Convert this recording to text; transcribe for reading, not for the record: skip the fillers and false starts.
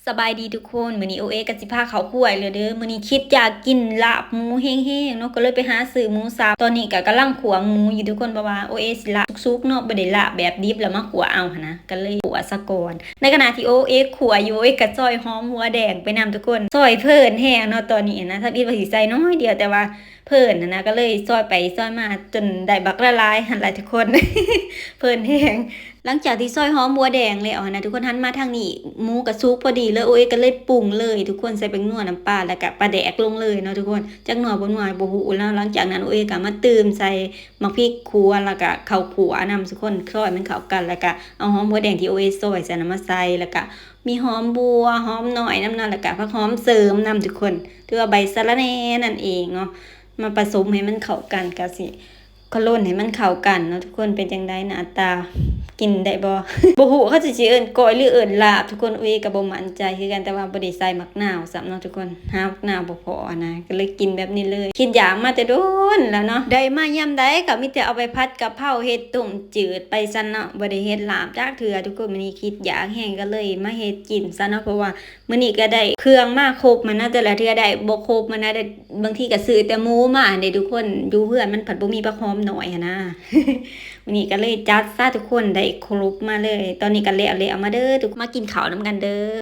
สบายดีทุกคนมื้อนี้โอเอกับสิพาเขาป่วยเลยเด้อมื้อนี้คิดอยากกินลาบหมูแห้งๆเนาะก็เลยไปหาซื้อหมูสับตอนนี้ก็กำลังขัวหมูอยู่ทุกคนเพราะว่าโอเอสิละสุกๆเนาะบ่ได้ละแบบดิบแล้วมาขัวเอาหั่นนะก็เลยขัวซะก่อนในขณะที่โอเอขัวอยู่โอเอก็ซอยหอมหัวแดงไปนำทุกคนซอยเพิ่นแห้งเนาะตอนนี้นะถ้าพี่ว่าสิใส่น้อยเดียวแต่ว่าเพิ่นนะก็เลยซอยไปซอยมาจนได้บักละลายหั่นล่ะทุกคน เพิ่นแห้งหลังจากที่ซอยหอมบัวแดงแล้วนะทุกคนหันมาทางนี้หมูกระซุกพอดีเลยโอ้ยก็เลยปรุงเลยทุกคนใส่เป็นนัวน้ำปลาแล้วก็ปลาแดกลงเลยเนาะทุกคนจักหน่อยบ่หน่อยบ่ฮู้แล้วหลังจากนั้นโอ้ยก็มาเติมใส่มะพริกขัวแล้วก็ข้าวขัวนำทุกคนซอยมันเข้ากันแล้วก็เอาหอมบัวแดงที่โอ้ยซอยใส่น้ำมาใส่แล้วก็มีหอมบัวหอมหน่อยน้ำนั่นแล้วก็ผักหอมเสริมนำทุกคนถือว่าใบสะระแหน่นั่นเองเนาะมาผสมให้มันเข้ากันก็สิก็ล่นให้มันเข้ากันเนาะทุกคนเป็นจังได๋หน้าตากินได้บ่ บ่ฮู้เขาสิเอิ้นก้อยหรือเอิ้นลาบทุกคนก็บ่มั่นใจคือกันแต่ว่าบ่ได้ใส่มะนาวซ้ำเนาะทุกคนหามะนาวบ่พอนะก็เลยกินแบบนี้เลยคิดอยากมาแต่โดนแล้วเนาะได้มายามใดก็มีแต่เอาไปผัดกะเพราเฮ็ดต้มจืดไปซั่นเนาะบ่ได้เฮ็ดลาบจักเทื่อทุกคนมื้อนี้คิดอยากแฮงก็เลยมาเฮ็ดกินซะเนาะเพราะว่ามื้อนี้ก็ได้เครื่องมาครบมันนะแต่ละเทื่อได้บ่ครบมันนะได้บางทีก็ซื้อแต่หมูมาเด้ทุกคนอยู่เพื่อนมันผัดบ่มีผักหอมน้อยหันนะ วันนี้ก็เลยจัดซะทุกคนได้ครบมาเลยตอนนี้ก็เละเอามาเด้อทุกมากินข้าวนำกันเด้อ